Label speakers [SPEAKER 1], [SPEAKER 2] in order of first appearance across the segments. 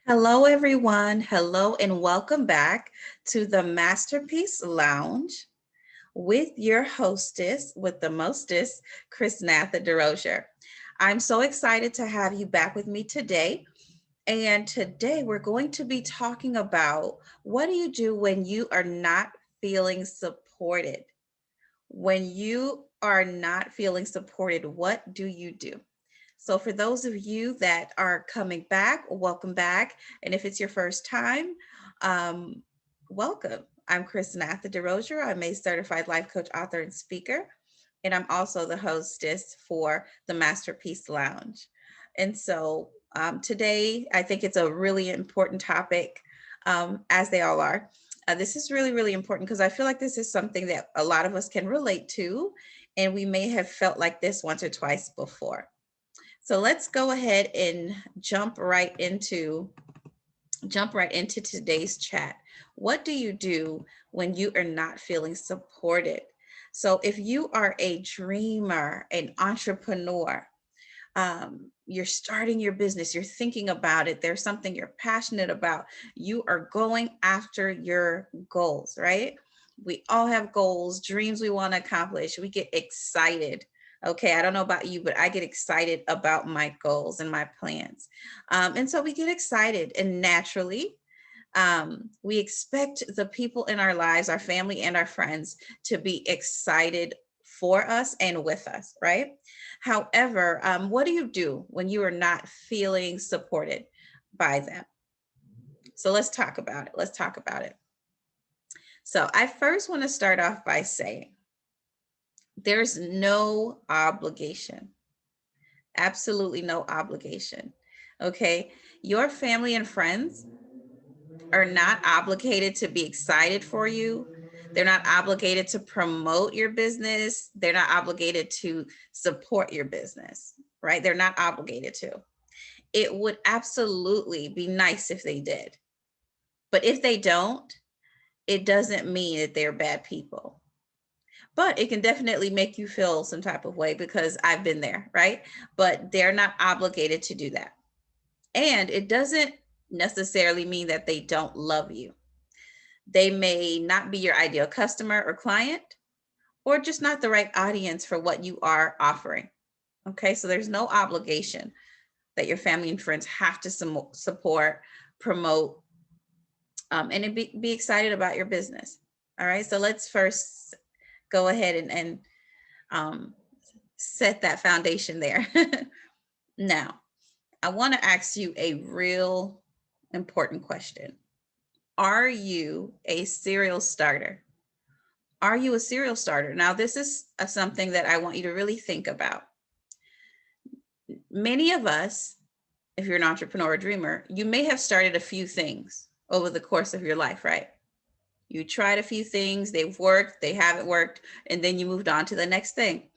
[SPEAKER 1] Hello, everyone. Hello, and welcome back to the Masterpiece Lounge with your hostess, with the mostest, Chrisnatha DeRozier. I'm so excited to have you back with me today. And today we're going to be talking about what do you do when you are not feeling supported? When you are not feeling supported, what do you do? So, for those of you that are coming back, welcome back. And if it's your first time, um, welcome. I'm Chrisnatha DeRozier. I'm a certified life coach, author, and speaker. And I'm also the hostess for the Masterpiece Lounge. And so today, I think it's a really important topic, as they all are. This is really, really important because I feel like this is something that a lot of us can relate to, and we may have felt like this once or twice before. So let's go ahead and jump right into today's chat. What do you do when you are not feeling supported? So if you are a dreamer, an entrepreneur, you're starting your business, you're thinking about it, there's something you're passionate about, you are going after your goals, right? We all have goals, dreams we want to accomplish. We get excited. Okay, I don't know about you, but I get excited about my goals and my plans. And so we get excited, and naturally, we expect the people in our lives, our family and our friends, to be excited for us and with us, right? However, what do you do when you are not feeling supported by them? So let's talk about it. Let's talk about it. So I first want to start off by saying there's no obligation, absolutely no obligation. Okay. Your family and friends are not obligated to be excited for you. They're not obligated to promote your business. They're not obligated to support your business, right? They're not obligated to. It would absolutely be nice if they did. But if they don't, it doesn't mean that they're bad people. But it can definitely make you feel some type of way because I've been there, right? But they're not obligated to do that. And it doesn't necessarily mean that they don't love you. They may not be your ideal customer or client, or just not the right audience for what you are offering. Okay, so there's no obligation that your family and friends have to support, promote, and be excited about your business. All right, so let's first go ahead and um, set that foundation there. Now, I want to ask you a real important question. Are you a serial starter? Are you a serial starter? Now, this is something that I want you to really think about. Many of us, if you're an entrepreneur or dreamer, you may have started a few things over the course of your life, right? You tried a few things, they've worked, they haven't worked, and then you moved on to the next thing.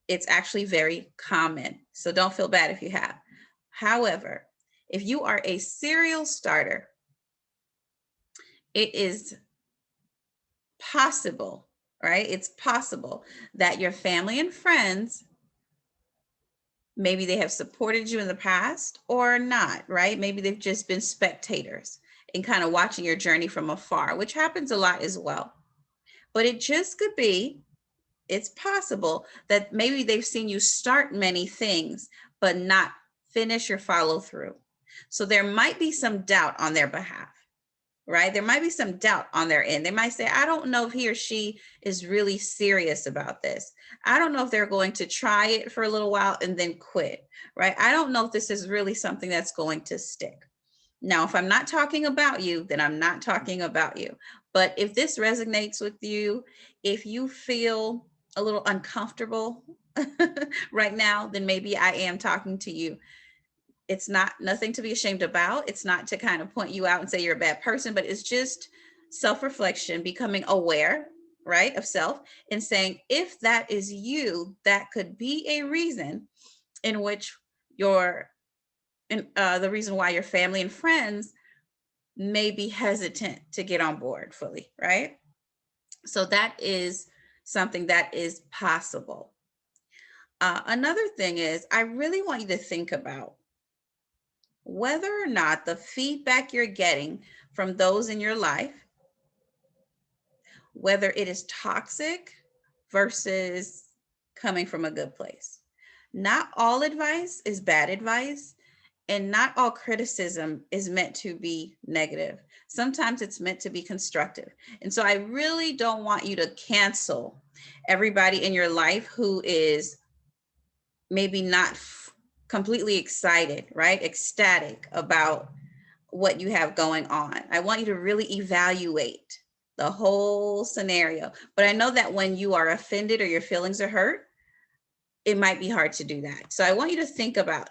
[SPEAKER 1] It's actually very common. So don't feel bad if you have. However, if you are a serial starter, it is possible, right? It's possible that your family and friends, maybe they have supported you in the past or not, right? Maybe they've just been spectators and kind of watching your journey from afar, which happens a lot as well. But it just could be, it's possible that maybe they've seen you start many things, but not finish or follow through. So there might be some doubt on their behalf, right? There might be some doubt on their end. They might say, I don't know if he or she is really serious about this. I don't know if they're going to try it for a little while and then quit, right? I don't know if this is really something that's going to stick. Now, if I'm not talking about you, then I'm not talking about you. But if this resonates with you, if you feel a little uncomfortable right now, then maybe I am talking to you. It's not nothing to be ashamed about. It's not to kind of point you out and say you're a bad person, but it's just self-reflection, becoming aware, right, of self, and saying, if that is you, that could be a reason in which your the reason why your family and friends may be hesitant to get on board fully, right? So that is something that is possible. Another thing is, I really want you to think about whether or not the feedback you're getting from those in your life, whether it is toxic versus coming from a good place. Not all advice is bad advice, and not all criticism is meant to be negative. Sometimes it's meant to be constructive. And so I really don't want you to cancel everybody in your life who is maybe not completely excited, right? Ecstatic about what you have going on. I want you to really evaluate the whole scenario. But I know that when you are offended or your feelings are hurt, it might be hard to do that. So I want you to think about,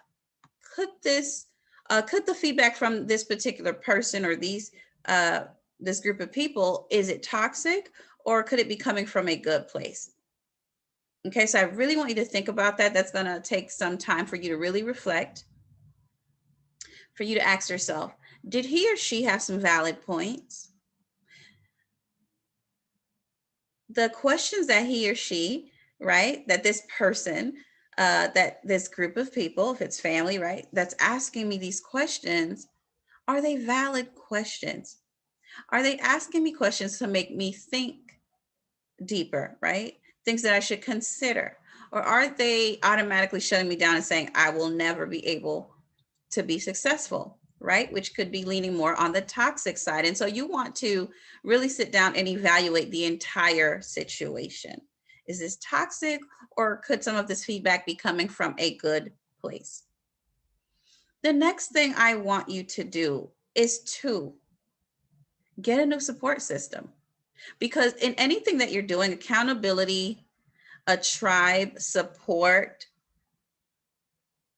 [SPEAKER 1] could the feedback from this particular person or this group of people, is it toxic, or could it be coming from a good place? Okay, so I really want you to think about that. That's going to take some time for you to really reflect, for you to ask yourself, did he or she have some valid points? The questions that he or she, right, that this person, that this group of people, if it's family, right, that's asking me these questions, are they valid questions? Are they asking me questions to make me think deeper, right? Things that I should consider? Or are they automatically shutting me down and saying, I will never be able to be successful, right? Which could be leaning more on the toxic side. And so you want to really sit down and evaluate the entire situation. Is this toxic, or could some of this feedback be coming from a good place? The next thing I want you to do is to get a new support system, because in anything that you're doing, accountability, a tribe, support,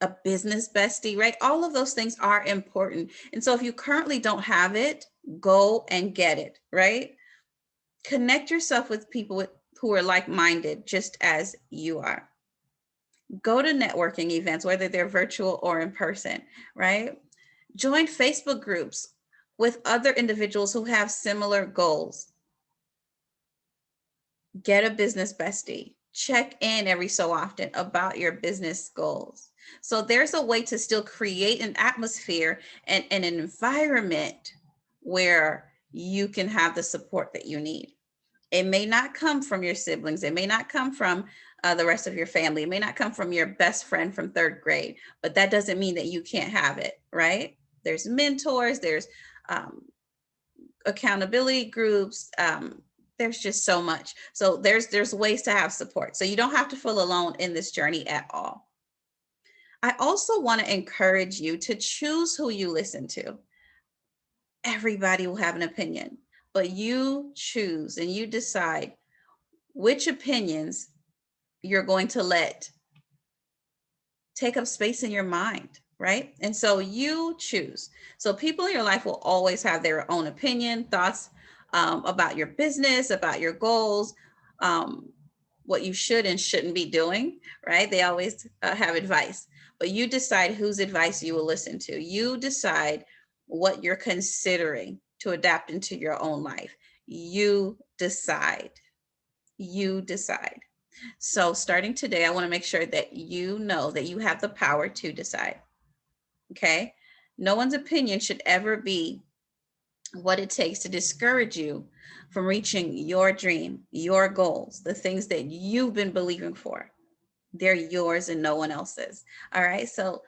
[SPEAKER 1] a business bestie, right? All of those things are important. And so if you currently don't have it, go and get it, right? Connect yourself with people who are like-minded, just as you are. Go to networking events, whether they're virtual or in person, right? Join Facebook groups with other individuals who have similar goals. Get a business bestie. Check in every so often about your business goals. So there's a way to still create an atmosphere and an environment where you can have the support that you need. It may not come from your siblings. It may not come from the rest of your family. It may not come from your best friend from third grade, but that doesn't mean that you can't have it, right? There's mentors, there's accountability groups. There's just so much. So there's ways to have support. So you don't have to feel alone in this journey at all. I also want to encourage you to choose who you listen to. Everybody will have an opinion, but you choose and you decide which opinions you're going to let take up space in your mind, right? And so you choose. So people in your life will always have their own opinion, thoughts about your business, about your goals, what you should and shouldn't be doing, right? They always have advice, but you decide whose advice you will listen to. You decide what you're considering to adapt into your own life. You decide. You decide. So starting today, I want to make sure that you know that you have the power to decide. Okay? No one's opinion should ever be what it takes to discourage you from reaching your dream, your goals, the things that you've been believing for. They're yours and no one else's. All right. So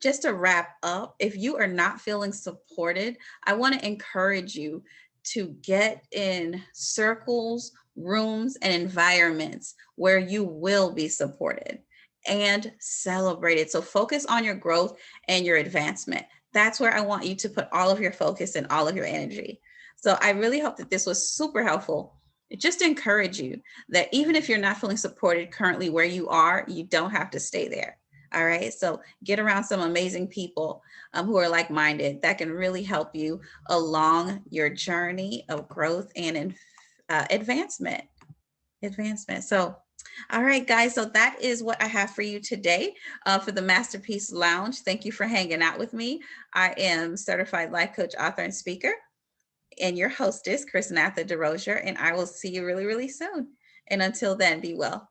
[SPEAKER 1] just to wrap up, if you are not feeling supported, I want to encourage you to get in circles, rooms, and environments where you will be supported and celebrated. So focus on your growth and your advancement. That's where I want you to put all of your focus and all of your energy. So I really hope that this was super helpful. Just to encourage you that even if you're not feeling supported currently where you are, you don't have to stay there. All right. So get around some amazing people who are like-minded that can really help you along your journey of growth and advancement. So, all right, guys. So that is what I have for you today for the Masterpiece Lounge. Thank you for hanging out with me. I am certified life coach, author, and speaker, and your hostess, Chrisnatha, and I will see you really, really soon. And until then, be well.